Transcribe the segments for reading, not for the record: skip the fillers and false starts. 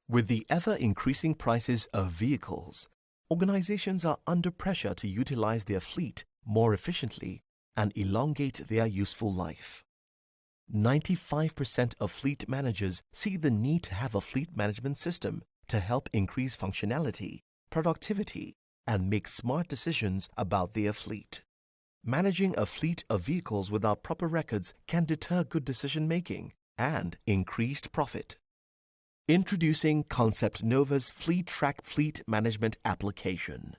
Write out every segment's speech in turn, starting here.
With the ever-increasing prices of vehicles, organizations are under pressure to utilize their fleet more efficiently and elongate their useful life. 95% of fleet managers see the need to have a fleet management system to help increase functionality, productivity, and make smart decisions about their fleet. Managing a fleet of vehicles without proper records can deter good decision-making and increased profit. Introducing Concept Nova's FleeTrak Fleet Management Application.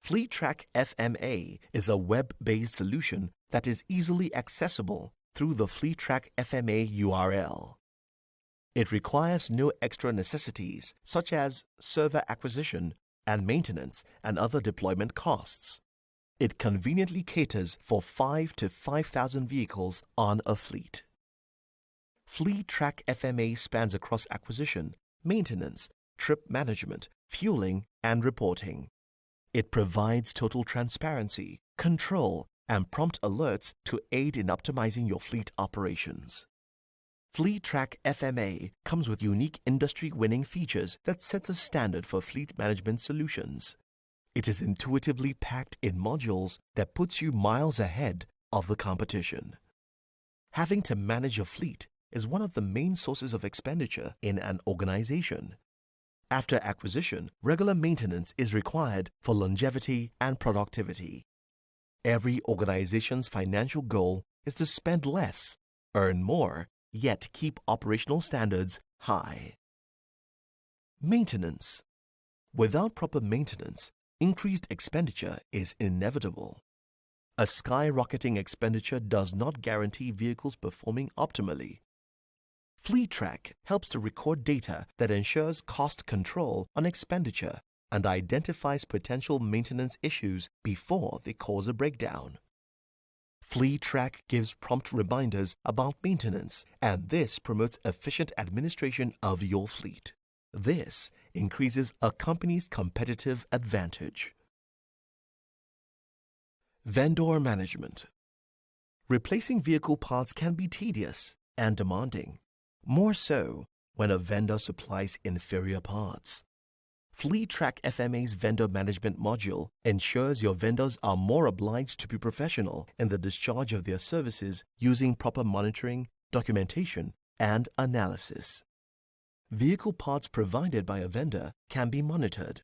FleeTrak FMA is a web-based solution that is easily accessible through the FleeTrak FMA URL. It requires no extra necessities such as server acquisition and maintenance and other deployment costs. It conveniently caters for 5 to 5,000 vehicles on a fleet. FleeTrak FMA spans across acquisition, maintenance, trip management, fueling, and reporting. It provides total transparency, control, and prompt alerts to aid in optimizing your fleet operations. FleeTrak FMA comes with unique industry-winning features that sets a standard for fleet management solutions. It is intuitively packed in modules that puts you miles ahead of the competition. Having to manage a fleet is one of the main sources of expenditure in an organization. After acquisition, regular maintenance is required for longevity and productivity. Every organization's financial goal is to spend less, earn more, yet keep operational standards high. Maintenance. Without proper maintenance, increased expenditure is inevitable. A skyrocketing expenditure does not guarantee vehicles performing optimally. FleeTrak helps to record data that ensures cost control on expenditure and identifies potential maintenance issues before they cause a breakdown. FleeTrak gives prompt reminders about maintenance, and this promotes efficient administration of your fleet. This increases a company's competitive advantage. Vendor management. Replacing vehicle parts can be tedious and demanding, more so when a vendor supplies inferior parts. FleeTrak FMA's vendor management module ensures your vendors are more obliged to be professional in the discharge of their services using proper monitoring, documentation, and analysis. Vehicle parts provided by a vendor can be monitored.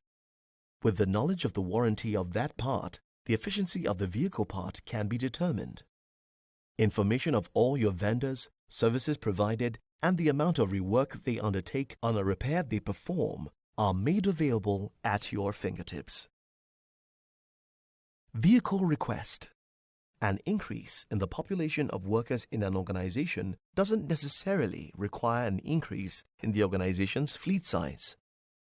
With the knowledge of the warranty of that part, the efficiency of the vehicle part can be determined. Information of all your vendors, services provided, and the amount of rework they undertake on a repair they perform are made available at your fingertips. Vehicle request. An increase in the population of workers in an organization doesn't necessarily require an increase in the organization's fleet size.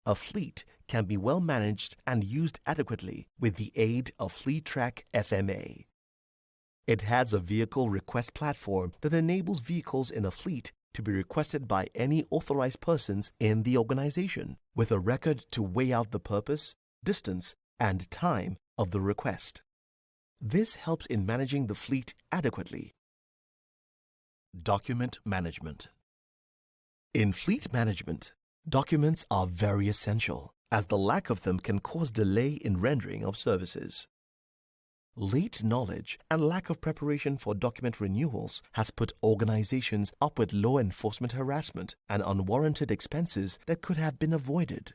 A fleet can be well managed and used adequately with the aid of FleeTrak FMA. It has a vehicle request platform that enables vehicles in a fleet to be requested by any authorized persons in the organization, with a record to weigh out the purpose, distance, and time of the request. This helps in managing the fleet adequately. Document management. In fleet management, documents are very essential, as the lack of them can cause delay in rendering of services. Late knowledge and lack of preparation for document renewals has put organizations up with law enforcement harassment and unwarranted expenses that could have been avoided.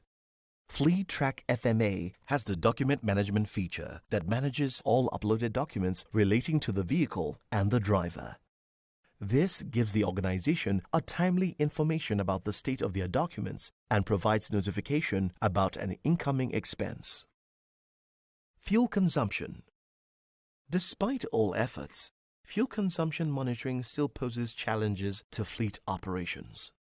FleeTrak FMA has the document management feature that manages all uploaded documents relating to the vehicle and the driver. This gives the organization a timely information about the state of their documents and provides notification about an incoming expense. Fuel consumption. Despite all efforts, fuel consumption monitoring still poses challenges to fleet operations.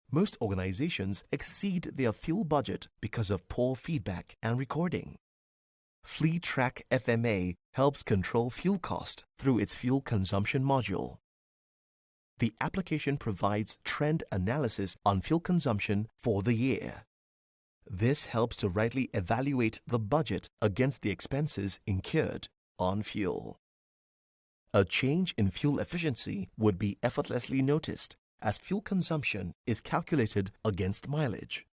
Most organizations exceed their fuel budget because of poor feedback and recording. FleeTrak FMA helps control fuel cost through its fuel consumption module. The application provides trend analysis on fuel consumption for the year. This helps to rightly evaluate the budget against the expenses incurred on fuel. A change in fuel efficiency would be effortlessly noticed, as fuel consumption is calculated against mileage.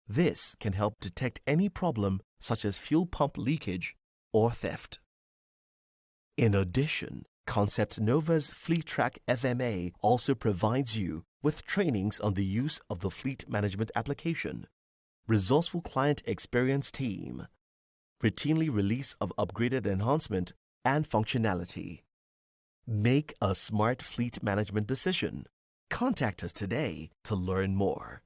This can help detect any problem such as fuel pump leakage or theft. In addition, Concept Nova's FleeTrak FMA also provides you with trainings on the use of the fleet management application, resourceful client experience team, routinely release of upgraded enhancement and functionality. Make a smart fleet management decision. Contact us today to learn more.